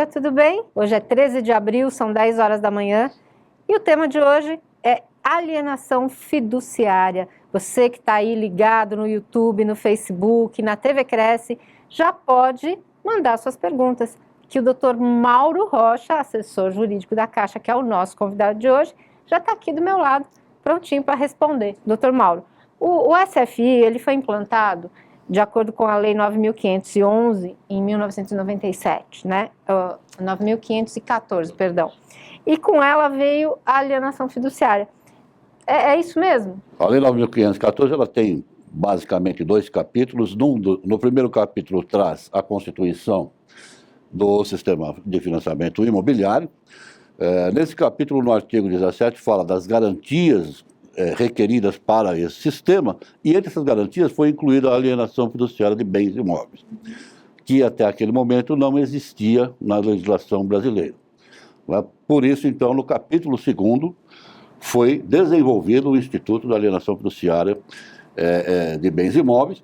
dia, tudo bem? Hoje é 13 de abril, são 10 horas da manhã e o tema de hoje é alienação fiduciária. Você que está aí ligado no YouTube, no Facebook, na TV Cresce, já pode mandar suas perguntas, que o Dr. Mauro Rocha, assessor jurídico da Caixa, que é o nosso convidado de hoje, já está aqui do meu lado, prontinho para responder. Dr. Mauro, o SFI ele foi implantado de acordo com a Lei 9.511, em 1997, né? 9.514, perdão. E com ela veio a alienação fiduciária. É isso mesmo? A Lei 9.514, ela tem basicamente 2 capítulos. No primeiro capítulo traz a constituição do sistema de financiamento imobiliário. Nesse capítulo, no artigo 17, fala das garantias requeridas para esse sistema, e entre essas garantias foi incluída a alienação fiduciária de bens imóveis, que até aquele momento não existia na legislação brasileira. Por isso, então, no capítulo 2º, foi desenvolvido o Instituto da Alienação Fiduciária de Bens Imóveis,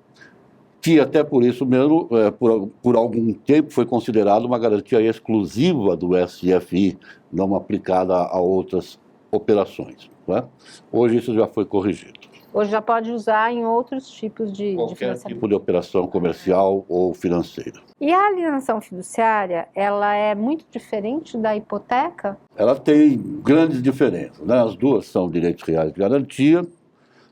que até por isso mesmo, por algum tempo, foi considerado uma garantia exclusiva do SFI, não aplicada a outras operações. Né? Hoje isso já foi corrigido. Hoje já pode usar em outros tipos de financiamento. Tipo de operação comercial ou financeira. E a alienação fiduciária, ela é muito diferente da hipoteca? Ela tem grandes diferenças, né? As duas são direitos reais de garantia,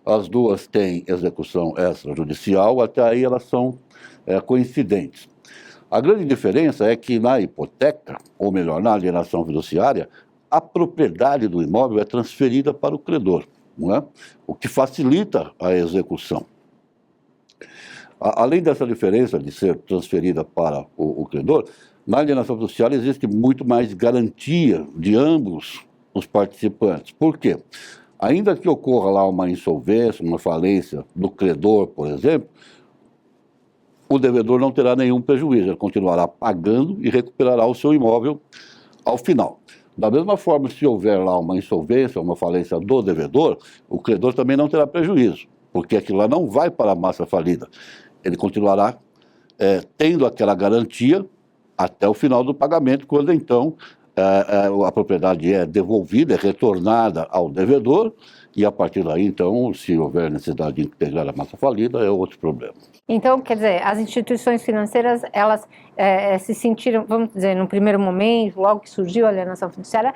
as duas têm execução extrajudicial, até aí elas são coincidentes. A grande diferença é que na hipoteca, ou melhor, na alienação fiduciária, a propriedade do imóvel é transferida para o credor, não é? O que facilita a execução. Além dessa diferença de ser transferida para o credor, na alienação fiduciária existe muito mais garantia de ambos os participantes. Por quê? Ainda que ocorra lá uma insolvência, uma falência do credor, por exemplo, o devedor não terá nenhum prejuízo, ele continuará pagando e recuperará o seu imóvel ao final. Da mesma forma, se houver lá uma insolvência, uma falência do devedor, o credor também não terá prejuízo, porque aquilo lá não vai para a massa falida. Ele continuará tendo aquela garantia até o final do pagamento, quando então a propriedade é devolvida, é retornada ao devedor, e a partir daí, então, se houver necessidade de integrar a massa falida, é outro problema. Então, quer dizer, as instituições financeiras, elas se sentiram, vamos dizer, no primeiro momento, logo que surgiu a alienação fiduciária,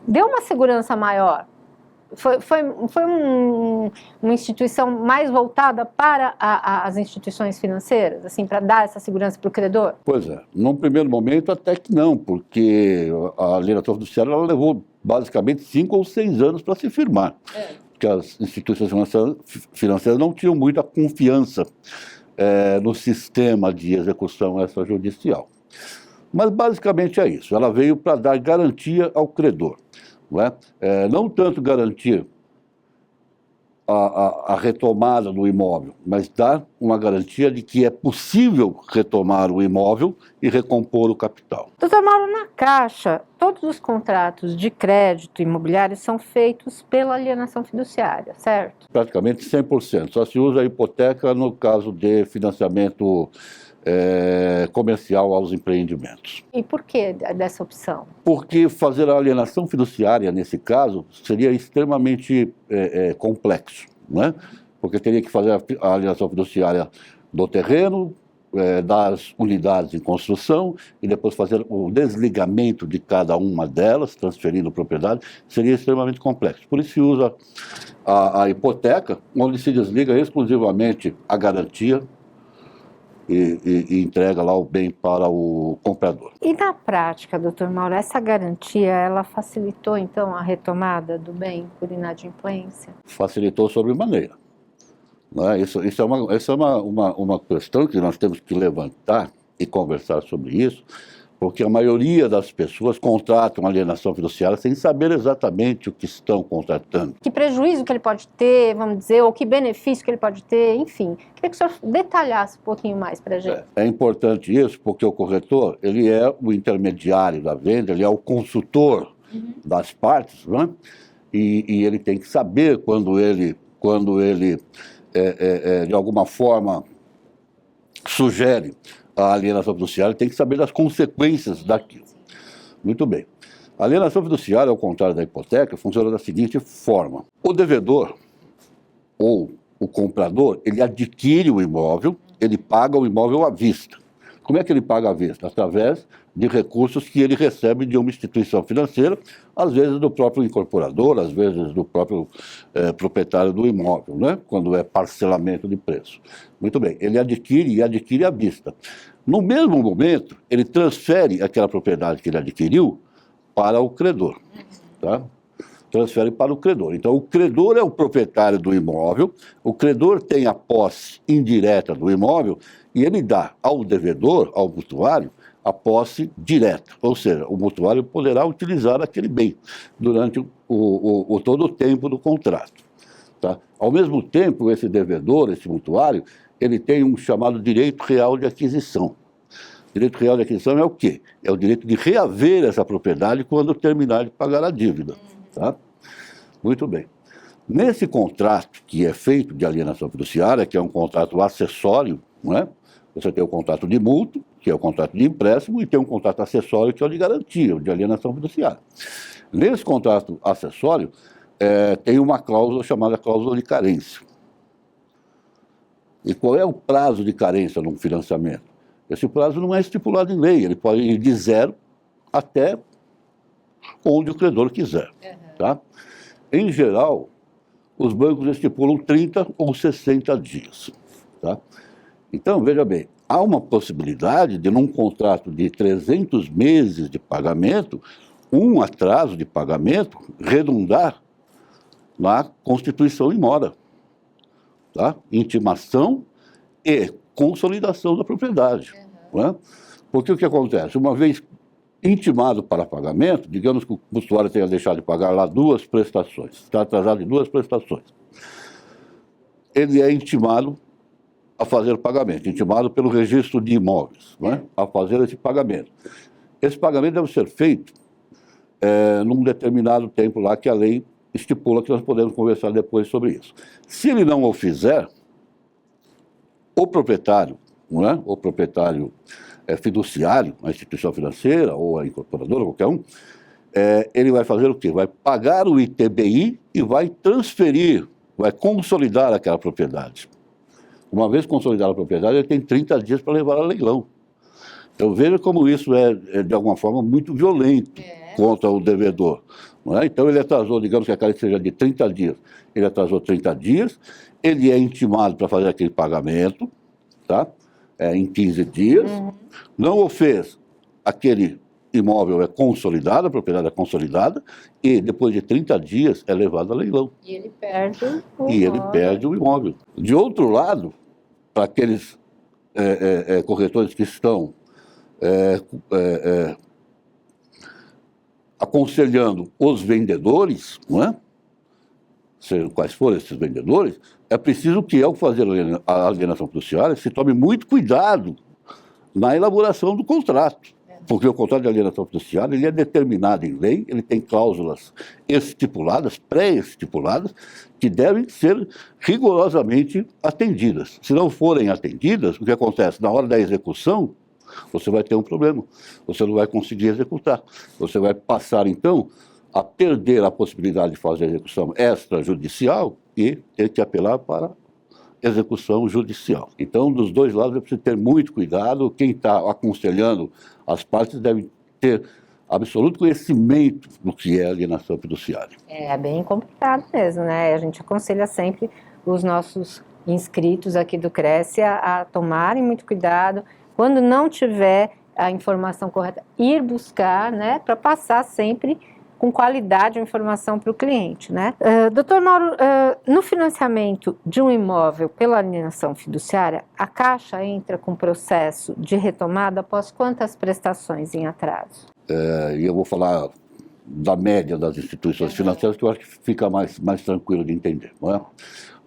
deu uma segurança maior. Foi uma instituição mais voltada para as instituições financeiras, assim, para dar essa segurança para o credor? Pois é, num primeiro momento até que não, porque a alienação fiduciária ela levou basicamente 5 ou 6 anos para se firmar. Porque as instituições financeiras não tinham muita confiança no sistema de execução extrajudicial. Mas basicamente é isso, ela veio para dar garantia ao credor. Não tanto garantir a retomada do imóvel, mas dar uma garantia de que é possível retomar o imóvel e recompor o capital. Doutor Mauro, na Caixa, todos os contratos de crédito imobiliário são feitos pela alienação fiduciária, certo? Praticamente 100%. Só se usa a hipoteca no caso de financiamento comercial aos empreendimentos. E por que dessa opção? Porque fazer a alienação fiduciária, nesse caso, seria extremamente complexo, né? Porque teria que fazer a alienação fiduciária do terreno, das unidades em construção, e depois fazer o desligamento de cada uma delas, transferindo propriedade, seria extremamente complexo. Por isso se usa a hipoteca, onde se desliga exclusivamente a garantia, e entrega lá o bem para o comprador. E na prática, doutor Mauro, essa garantia, ela facilitou então a retomada do bem por inadimplência? Facilitou sobremaneira. Isso é uma questão que nós temos que levantar e conversar sobre isso, porque a maioria das pessoas contratam alienação fiduciária sem saber exatamente o que estão contratando. Que prejuízo que ele pode ter, vamos dizer, ou que benefício que ele pode ter, enfim. Queria que o senhor detalhasse um pouquinho mais para a gente. É importante isso, porque o corretor, ele é o intermediário da venda, ele é o consultor das partes, né? E ele tem que saber quando ele de alguma forma, sugere a alienação fiduciária tem que saber das consequências daquilo. Muito bem. A alienação fiduciária, ao contrário da hipoteca, funciona da seguinte forma. O devedor ou o comprador, ele adquire o imóvel, ele paga o imóvel à vista. Como é que ele paga à vista? Através de recursos que ele recebe de uma instituição financeira, às vezes do próprio incorporador, às vezes do próprio proprietário do imóvel, né? Quando é parcelamento de preço. Muito bem, ele adquire e adquire à vista. No mesmo momento, ele transfere aquela propriedade que ele adquiriu para o credor, tá? Transfere para o credor. Então, o credor é o proprietário do imóvel, o credor tem a posse indireta do imóvel e ele dá ao devedor, ao mutuário, a posse direta. Ou seja, o mutuário poderá utilizar aquele bem durante todo o tempo do contrato. Tá? Ao mesmo tempo, esse devedor, esse mutuário, ele tem um chamado direito real de aquisição. Direito real de aquisição é o quê? É o direito de reaver essa propriedade quando terminar de pagar a dívida. Tá? Muito bem. Nesse contrato que é feito de alienação fiduciária, que é um contrato acessório, não é? Você tem o contrato de mútuo, que é o contrato de empréstimo, e tem um contrato acessório, que é o de garantia, o de alienação fiduciária. Nesse contrato acessório, tem uma cláusula chamada cláusula de carência. E qual é o prazo de carência num financiamento? Esse prazo não é estipulado em lei, ele pode ir de 0 até onde o credor quiser. Tá? Em geral, os bancos estipulam 30 ou 60 dias. Tá? Então, veja bem, há uma possibilidade de, num contrato de 300 meses de pagamento, um atraso de pagamento redundar na constituição em mora, tá? Intimação e consolidação da propriedade. Né? Porque o que acontece? Uma vez intimado para pagamento, digamos que o usuário tenha deixado de pagar lá 2 prestações, está atrasado em 2 prestações. Ele é intimado a fazer o pagamento, intimado pelo registro de imóveis, né? A fazer esse pagamento. Esse pagamento deve ser feito num determinado tempo lá que a lei estipula, que nós podemos conversar depois sobre isso. Se ele não o fizer, o proprietário, não é? O proprietário fiduciário, a instituição financeira ou a incorporadora, qualquer um, ele vai fazer o quê? Vai pagar o ITBI e vai transferir, vai consolidar aquela propriedade. Uma vez consolidada a propriedade, ele tem 30 dias para levar a leilão. Então veja como isso é de alguma forma, muito violento contra o devedor. Não é? Então ele atrasou, digamos que a carência seja de 30 dias, ele atrasou 30 dias, ele é intimado para fazer aquele pagamento, tá? Em 15 dias, não o fez, aquele imóvel é consolidado, a propriedade é consolidada, e depois de 30 dias é levado a leilão. E ele perde o E ele perde o imóvel. De outro lado, para aqueles corretores que estão aconselhando os vendedores, não é? Sejam quais forem esses vendedores, é preciso que, ao fazer a alienação fiduciária, se tome muito cuidado na elaboração do contrato. Porque o contrato de alienação fiduciária ele é determinado em lei, ele tem cláusulas estipuladas, pré-estipuladas, que devem ser rigorosamente atendidas. Se não forem atendidas, o que acontece? Na hora da execução, você vai ter um problema. Você não vai conseguir executar. Você vai passar, então, a perder a possibilidade de fazer a execução extrajudicial e ter que apelar para execução judicial. Então, dos dois lados, é preciso ter muito cuidado. Quem está aconselhando as partes deve ter absoluto conhecimento do que é alienação fiduciária. É bem complicado mesmo, né? A gente aconselha sempre os nossos inscritos aqui do Cresce a tomarem muito cuidado. Quando não tiver a informação correta, ir buscar, né? Para passar sempre com qualidade a informação para o cliente, né? Doutor Mauro, no financiamento de um imóvel pela alienação fiduciária, a Caixa entra com processo de retomada após quantas prestações em atraso? E eu vou falar da média das instituições financeiras, que eu acho que fica mais tranquilo de entender. Não é?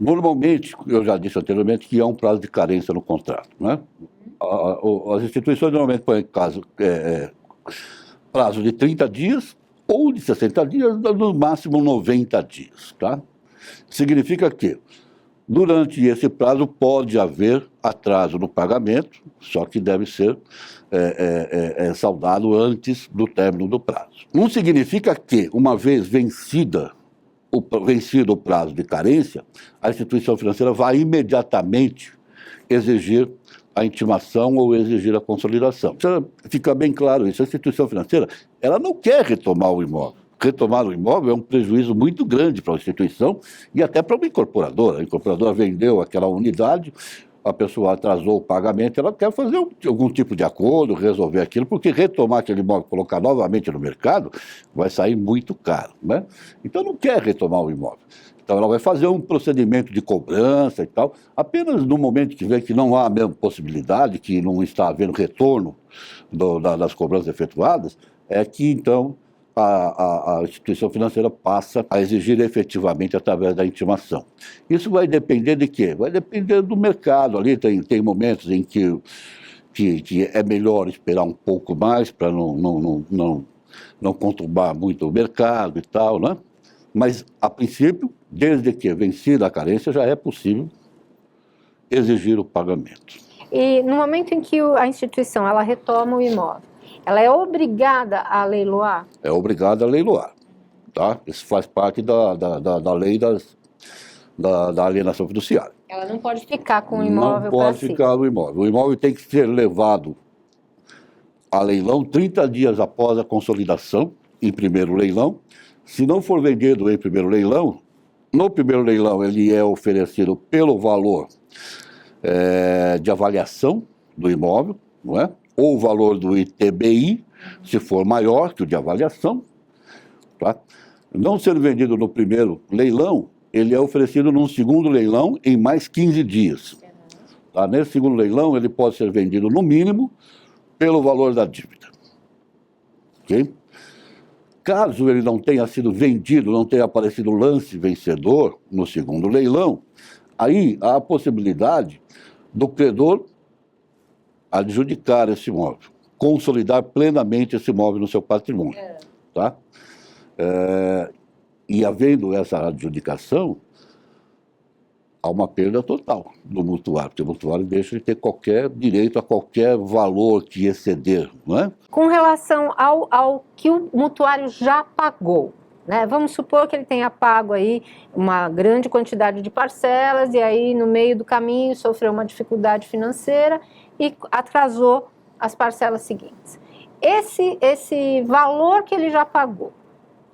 Normalmente, eu já disse anteriormente, que há um prazo de carência no contrato. Não é? As instituições normalmente põem prazo de 30 dias, ou de 60 dias, no máximo 90 dias, tá? Significa que Durante esse prazo pode haver atraso no pagamento, só que deve ser saldado antes do término do prazo. Não significa que, uma vez vencido o prazo de carência, a instituição financeira vai imediatamente exigir a intimação ou exigir a consolidação. Precisa ficar bem claro isso. A instituição financeira, ela não quer retomar o imóvel. Retomar o imóvel é um prejuízo muito grande para a instituição e até para uma incorporadora. A incorporadora vendeu aquela unidade, a pessoa atrasou o pagamento, ela quer fazer algum tipo de acordo, resolver aquilo, porque retomar aquele imóvel, colocar novamente no mercado, vai sair muito caro, né? Então não quer retomar o imóvel. Então ela vai fazer um procedimento de cobrança e tal, apenas no momento que vê que não há a mesma possibilidade, que não está havendo retorno das cobranças efetuadas, é que então a instituição financeira passa a exigir efetivamente através da intimação. Isso vai depender de quê? Vai depender do mercado. Ali tem momentos em que é melhor esperar um pouco mais para não conturbar muito o mercado e tal, né? Mas, a princípio, desde que vencida a carência, já é possível exigir o pagamento. E no momento em que a instituição ela retoma o imóvel, ela é obrigada a leiloar? É obrigada a leiloar, tá? Isso faz parte da lei da alienação fiduciária. Ela não pode ficar com o imóvel para si? Não pode ficar no imóvel. O imóvel tem que ser levado a leilão 30 dias após a consolidação, em primeiro leilão. Se não for vendido em primeiro leilão, no primeiro leilão ele é oferecido pelo valor de avaliação do imóvel, não é? Ou o valor do ITBI, se for maior que o de avaliação. Tá? Não sendo vendido no primeiro leilão, ele é oferecido num segundo leilão em mais 15 dias. Tá? Nesse segundo leilão, ele pode ser vendido no mínimo pelo valor da dívida. Ok? Caso ele não tenha sido vendido, não tenha aparecido lance vencedor no segundo leilão, aí há a possibilidade do credor adjudicar esse imóvel, consolidar plenamente esse imóvel no seu patrimônio. Tá? E havendo essa adjudicação, há uma perda total do mutuário, porque o mutuário deixa de ter qualquer direito a qualquer valor que exceder, não é? Com relação ao que o mutuário já pagou, né? Vamos supor que ele tenha pago aí uma grande quantidade de parcelas e aí no meio do caminho sofreu uma dificuldade financeira e atrasou as parcelas seguintes. Esse valor que ele já pagou,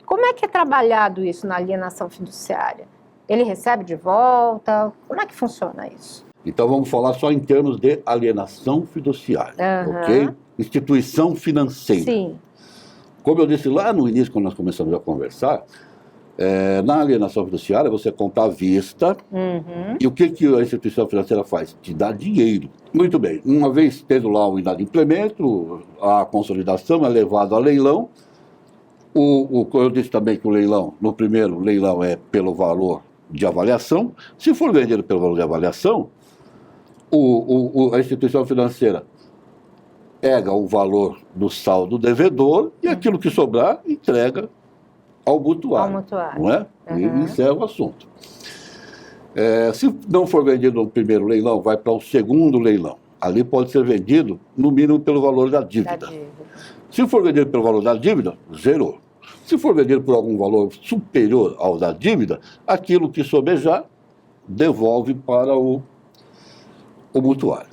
como é que é trabalhado isso na alienação fiduciária? Ele recebe de volta? Como é que funciona isso? Então vamos falar só em termos de alienação fiduciária, ok? Instituição financeira. Sim. Como eu disse lá no início, quando nós começamos a conversar, na alienação fiduciária você compra à vista, e o que a instituição financeira faz? Te dá dinheiro. Muito bem, uma vez tendo lá o inadimplemento, a consolidação é levada a leilão. Eu disse também que o leilão, no primeiro leilão é pelo valor de avaliação. Se for vendido pelo valor de avaliação, a instituição financeira pega o valor do saldo devedor e aquilo que sobrar entrega ao mutuário. Não é? E encerra o assunto. Se não for vendido no primeiro leilão, vai para o segundo leilão. Ali pode ser vendido, no mínimo, pelo valor da dívida. Se for vendido pelo valor da dívida, zerou. Se for vendido por algum valor superior ao da dívida, aquilo que sobejar, devolve para o mutuário.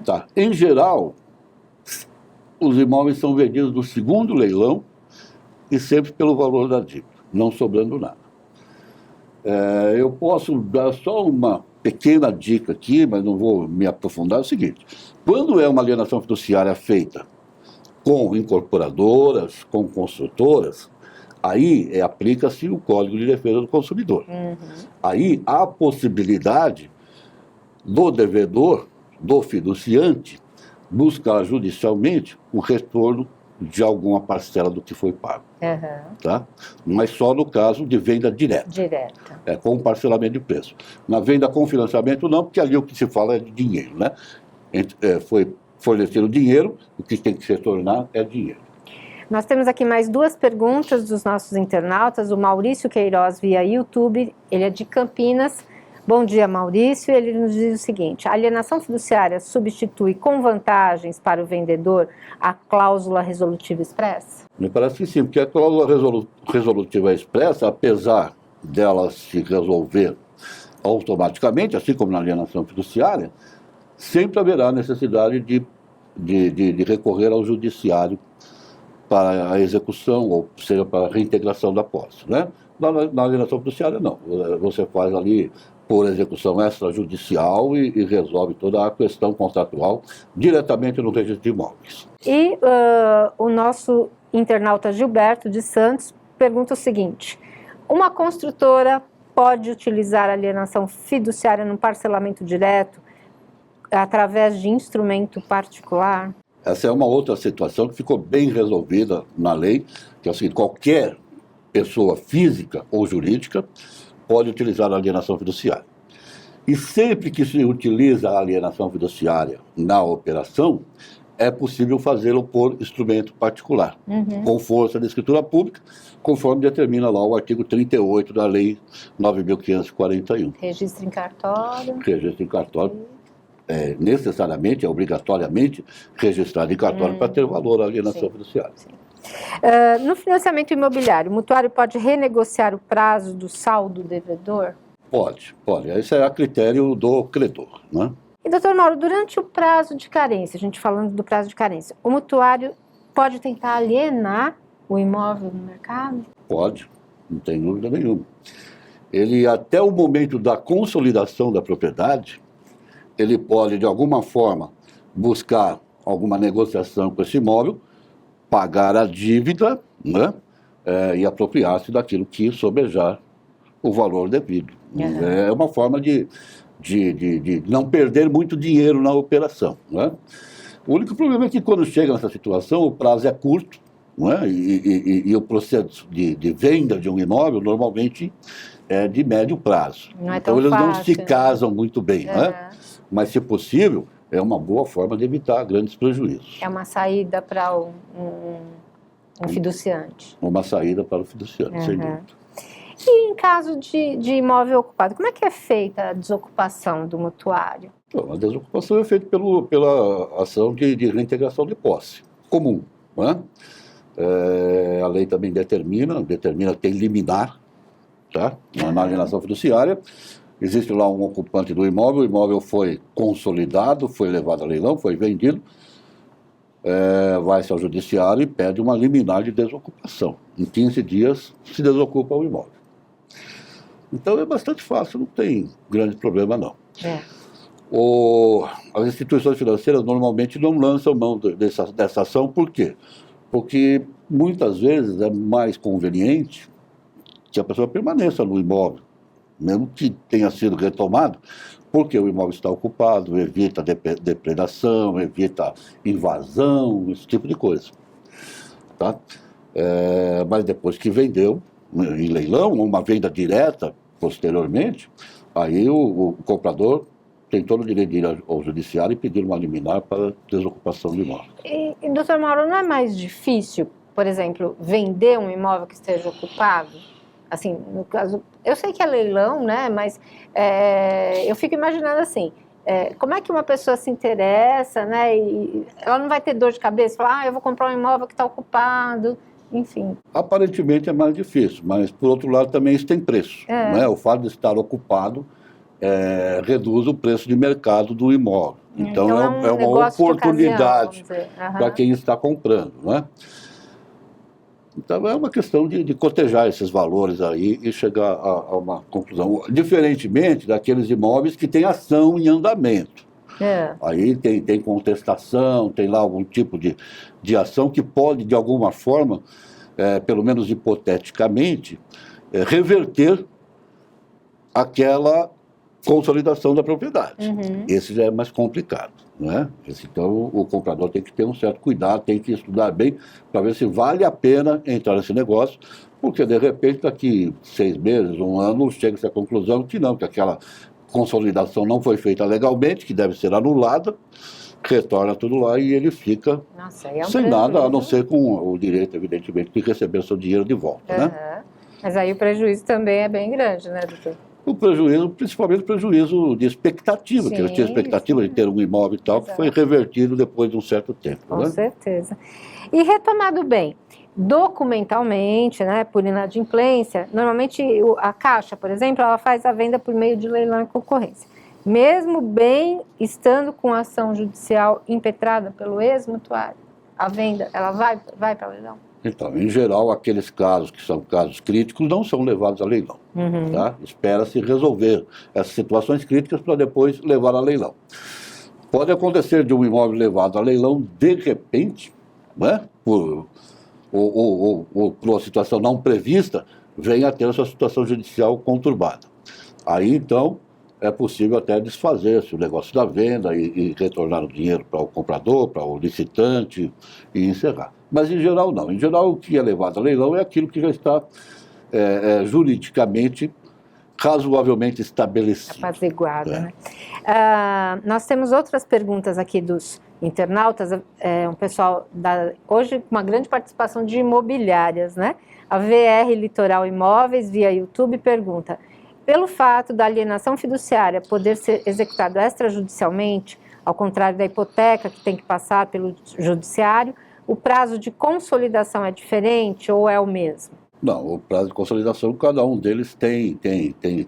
Tá? Em geral, os imóveis são vendidos no segundo leilão e sempre pelo valor da dívida, não sobrando nada. Eu posso dar só uma pequena dica aqui, mas não vou me aprofundar, é o seguinte: quando é uma alienação fiduciária feita com incorporadoras, com construtoras, aí aplica-se o Código de Defesa do Consumidor. Aí há a possibilidade do devedor, do fiduciante, buscar judicialmente o retorno de alguma parcela do que foi pago. Tá? Mas só no caso de venda direta. Com parcelamento de preço. Na venda com financiamento não, porque ali o que se fala é de dinheiro, né? Foi fornecido dinheiro, o que tem que se retornar é dinheiro. Nós temos aqui mais duas perguntas dos nossos internautas. O Maurício Queiroz via YouTube, ele é de Campinas. Bom dia, Maurício. Ele nos diz o seguinte: a alienação fiduciária substitui com vantagens para o vendedor a cláusula resolutiva expressa? Me parece que sim, porque a cláusula resolutiva expressa, apesar dela se resolver automaticamente, assim como na alienação fiduciária, sempre haverá necessidade de recorrer ao judiciário para a execução, ou seja, para a reintegração da posse, né? Na alienação fiduciária, não. Você faz ali por execução extrajudicial e resolve toda a questão contratual diretamente no registro de imóveis. E o nosso internauta Gilberto de Santos pergunta o seguinte: uma construtora pode utilizar a alienação fiduciária no parcelamento direto através de instrumento particular? Essa é uma outra situação que ficou bem resolvida na lei, que é o seguinte: qualquer pessoa física ou jurídica pode utilizar a alienação fiduciária. E sempre que se utiliza a alienação fiduciária na operação, é possível fazê-lo por instrumento particular, com força de escritura pública, conforme determina lá o artigo 38 da Lei 9.541. Registro em cartório. Registro em cartório. Necessariamente, obrigatoriamente, registrado em cartório para ter valor a alienação fiduciária. Sim. No financiamento imobiliário, o mutuário pode renegociar o prazo do saldo devedor? Pode. Isso é a critério do credor, né? E, doutor Mauro, durante o prazo de carência, a gente falando do prazo de carência, o mutuário pode tentar alienar o imóvel no mercado? Pode, não tem dúvida nenhuma. Ele, até o momento da consolidação da propriedade, ele pode, de alguma forma, buscar alguma negociação com esse imóvel, pagar a dívida, né, e apropriar-se daquilo que sobejar o valor devido. É uma forma de não perder muito dinheiro na operação, né? O único problema é que quando chega nessa situação, o prazo é curto, né, e o processo de venda de um imóvel normalmente é de médio prazo. Não é então tão eles fácil, não se casam muito bem, né? Mas, se possível, é uma boa forma de evitar grandes prejuízos. É uma saída para um fiduciante. Uma saída para o fiduciante, sem dúvida. E em caso de imóvel ocupado, como é que é feita a desocupação do mutuário? A desocupação é feita pela ação de reintegração de posse, comum, né? A lei também determina que tem liminar, tá? Na alienação fiduciária. Existe lá um ocupante do imóvel, o imóvel foi consolidado, foi levado a leilão, foi vendido, vai-se ao judiciário e pede uma liminar de desocupação. Em 15 dias se desocupa o imóvel. Então é bastante fácil, não tem grande problema não. As instituições financeiras normalmente não lançam mão dessa ação, por quê? Porque muitas vezes é mais conveniente que a pessoa permaneça no imóvel, mesmo que tenha sido retomado, porque o imóvel está ocupado, evita depredação, evita invasão, esse tipo de coisa. Tá? Mas depois que vendeu, em leilão, uma venda direta, posteriormente, aí o comprador tem todo o direito de ir ao judiciário e pedir uma liminar para desocupação do imóvel. E, doutor Mauro, não é mais difícil, por exemplo, vender um imóvel que esteja ocupado? Assim, no caso, eu sei que é leilão, né? Mas eu fico imaginando assim, como é que uma pessoa se interessa, né? E ela não vai ter dor de cabeça, falar, eu vou comprar um imóvel que está ocupado, enfim. Aparentemente é mais difícil, mas por outro lado também isso tem preço, né? O fato de estar ocupado reduz o preço de mercado do imóvel. Então é uma oportunidade para quem está comprando, né? Então é uma questão de cotejar esses valores aí e chegar a uma conclusão. Diferentemente daqueles imóveis que têm ação em andamento. Aí tem contestação, tem lá algum tipo de ação que pode, de alguma forma, pelo menos hipoteticamente, reverter aquela consolidação da propriedade. Esse já é mais complicado, né? Então o comprador tem que ter um certo cuidado, tem que estudar bem para ver se vale a pena entrar nesse negócio, porque de repente daqui 6 meses, 1 ano, chega-se à conclusão que não, que aquela consolidação não foi feita legalmente, que deve ser anulada, retorna tudo lá e ele fica sem nada, a não ser com o direito, evidentemente, de receber seu dinheiro de volta, né? Mas aí o prejuízo também é bem grande, né, doutor? O prejuízo, principalmente o prejuízo de expectativa, que eles tinham expectativa de ter um imóvel e tal, que foi revertido depois de um certo tempo. Com certeza. E retomado bem, documentalmente, né, por inadimplência, normalmente a Caixa, por exemplo, ela faz a venda por meio de leilão e concorrência. Mesmo bem estando com ação judicial impetrada pelo ex-mutuário, a venda, ela vai para leilão? Então, em geral, aqueles casos que são casos críticos não são levados a leilão. Tá? Espera-se resolver essas situações críticas para depois levar a leilão. Pode acontecer de um imóvel levado a leilão de repente, né? Ou por uma situação não prevista, venha a ter essa situação judicial conturbada. Aí, então, é possível até desfazer-se o negócio da venda e retornar o dinheiro para o comprador, para o licitante e encerrar. Mas, em geral, não. Em geral, o que é levado a leilão é aquilo que já está juridicamente razoavelmente estabelecido. Apaziguada, né? Nós temos outras perguntas aqui dos internautas, um pessoal, hoje, uma grande participação de imobiliárias, né? A VR Litoral Imóveis, via YouTube, pergunta: pelo fato da alienação fiduciária poder ser executado extrajudicialmente, ao contrário da hipoteca, que tem que passar pelo judiciário, o prazo de consolidação é diferente ou é o mesmo? Não, o prazo de consolidação, cada um deles tem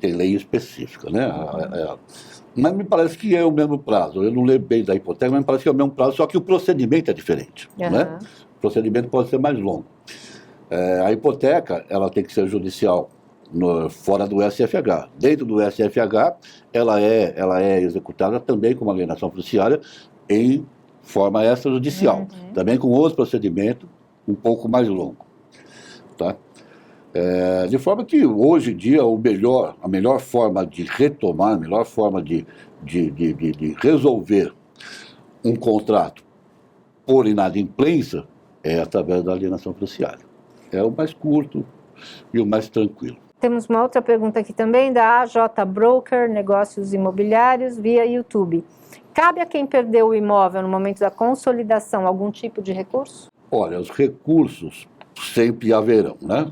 lei específica, né? Mas me parece que é o mesmo prazo. Eu não lembro bem da hipoteca, mas me parece que é o mesmo prazo, só que o procedimento é diferente, né? O procedimento pode ser mais longo. A hipoteca, ela tem que ser judicial fora do SFH. Dentro do SFH, ela é executada também como alienação fiduciária em forma extrajudicial, também com outro procedimento um pouco mais longo, tá? De forma que hoje em dia a melhor forma de retomar, a melhor forma de resolver um contrato por inadimplência é através da alienação fiduciária. É o mais curto e o mais tranquilo. Temos uma outra pergunta aqui também da AJ Broker, Negócios Imobiliários, via YouTube. Cabe a quem perdeu o imóvel no momento da consolidação algum tipo de recurso? Olha, os recursos sempre haverão, né?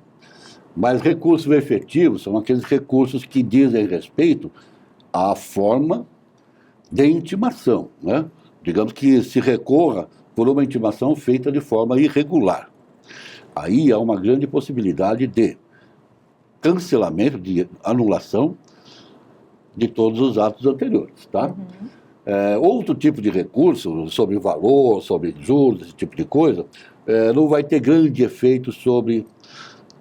Mas recursos efetivos são aqueles recursos que dizem respeito à forma de intimação, né? Digamos que se recorra por uma intimação feita de forma irregular. Aí há uma grande possibilidade de cancelamento, de anulação de todos os atos anteriores, tá? Outro tipo de recurso, sobre valor, sobre juros, esse tipo de coisa, não vai ter grande efeito sobre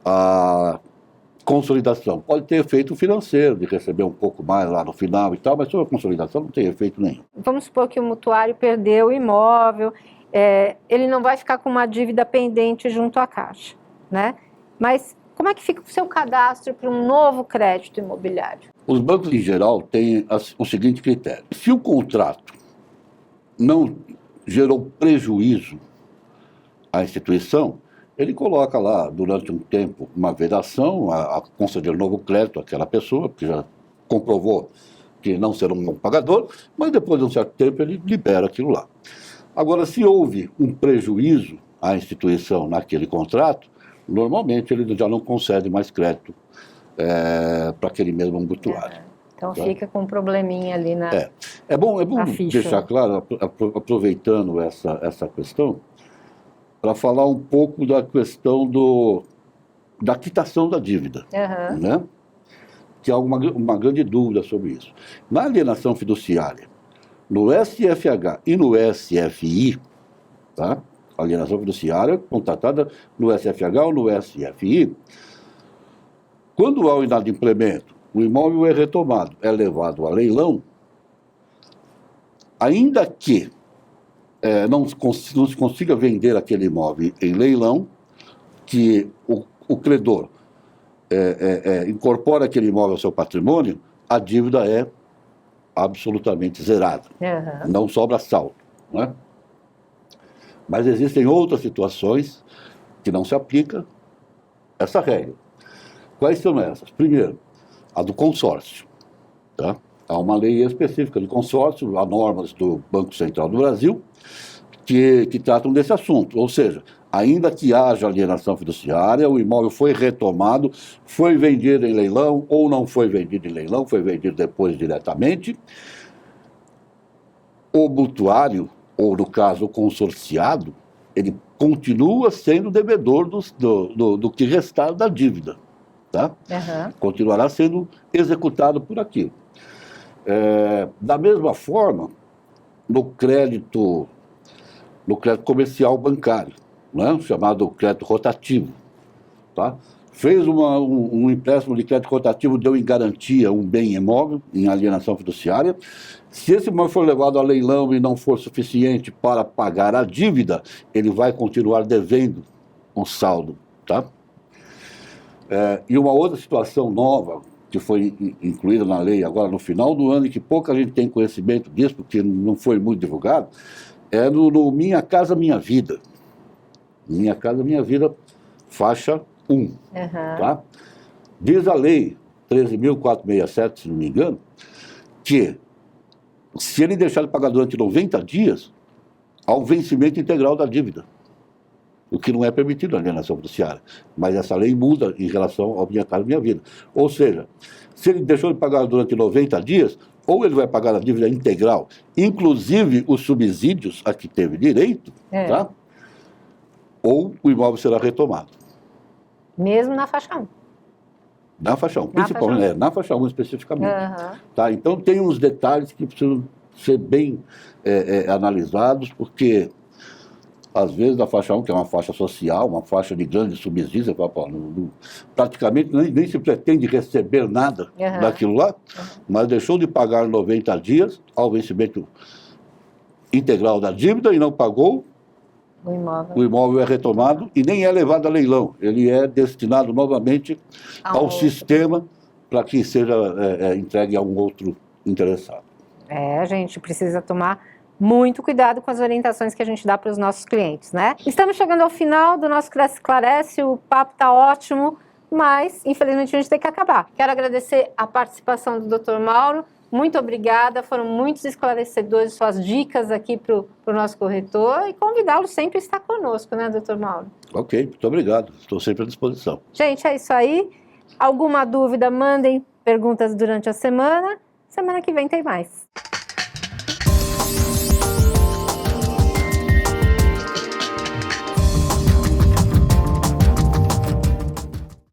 a consolidação. Pode ter efeito financeiro, de receber um pouco mais lá no final e tal, mas sobre a consolidação não tem efeito nenhum. Vamos supor que o mutuário perdeu o imóvel, ele não vai ficar com uma dívida pendente junto à Caixa, né? Mas como é que fica o seu cadastro para um novo crédito imobiliário? Os bancos, em geral, têm o seguinte critério: se o contrato não gerou prejuízo à instituição, ele coloca lá, durante um tempo, uma vedação a conceder novo crédito àquela pessoa, que já comprovou que não será um bom pagador, mas depois de um certo tempo ele libera aquilo lá. Agora, se houve um prejuízo à instituição naquele contrato, normalmente ele já não concede mais crédito para aquele mesmo mutuário. Então fica com um probleminha ali na É bom ficha. Deixar claro, aproveitando essa questão, para falar um pouco da questão da quitação da dívida, né? Que há uma grande dúvida sobre isso. Na alienação fiduciária, no SFH e no SFI, tá? A alienação fiduciária contratada no SFH ou no SFI, quando há o inadimplemento, o imóvel é retomado, é levado a leilão, ainda que não se consiga vender aquele imóvel em leilão, que o credor incorpora aquele imóvel ao seu patrimônio, a dívida é absolutamente zerada. Não sobra saldo, né? Mas existem outras situações que não se aplica essa regra. Quais são essas? Primeiro, a do consórcio, tá? Há uma lei específica do consórcio, há normas do Banco Central do Brasil, que tratam desse assunto. Ou seja, ainda que haja alienação fiduciária, o imóvel foi retomado, foi vendido em leilão ou não foi vendido em leilão, foi vendido depois diretamente, o mutuário, ou no caso o consorciado, ele continua sendo devedor do que restar da dívida. Tá? Uhum. Continuará sendo executado por aquilo. Da mesma forma, no crédito comercial bancário, né? Chamado crédito rotativo. Tá? Fez um empréstimo de crédito rotativo, deu em garantia um bem imóvel, em alienação fiduciária. Se esse imóvel for levado a leilão e não for suficiente para pagar a dívida, ele vai continuar devendo o saldo. Tá? E uma outra situação nova, que foi incluída na lei agora no final do ano, e que pouca gente tem conhecimento disso, porque não foi muito divulgado, é no Minha Casa Minha Vida. Minha Casa Minha Vida, faixa 1. Uhum. Tá? Diz a lei 13.467, se não me engano, que se ele deixar de pagar durante 90 dias, há o vencimento integral da dívida, o que não é permitido na alienação fiduciária. Mas essa lei muda em relação ao Minha Casa Minha Vida. Ou seja, se ele deixou de pagar durante 90 dias, ou ele vai pagar a dívida integral, inclusive os subsídios a que teve direito, tá? Ou o imóvel será retomado. Mesmo na faixa 1. Na faixa 1, principalmente, na faixa 1 especificamente. Uhum. Tá? Então tem uns detalhes que precisam ser bem analisados, porque às vezes a faixa 1, que é uma faixa social, uma faixa de grande subsídio, você fala, pô, praticamente nem se pretende receber nada daquilo lá, mas deixou de pagar 90 dias ao vencimento integral da dívida e não pagou, o imóvel é retomado e nem é levado a leilão, ele é destinado novamente ao sistema para que seja entregue a um outro interessado. A gente precisa tomar muito cuidado com as orientações que a gente dá para os nossos clientes, né? Estamos chegando ao final do nosso Cresce Esclarece, o papo tá ótimo, mas infelizmente a gente tem que acabar. Quero agradecer a participação do Dr. Mauro, muito obrigada, foram muitos esclarecedores suas dicas aqui para o nosso corretor e convidá-lo sempre a estar conosco, né, Dr. Mauro? Ok, muito obrigado, estou sempre à disposição. Gente, é isso aí. Alguma dúvida, mandem perguntas durante a semana. Semana que vem tem mais.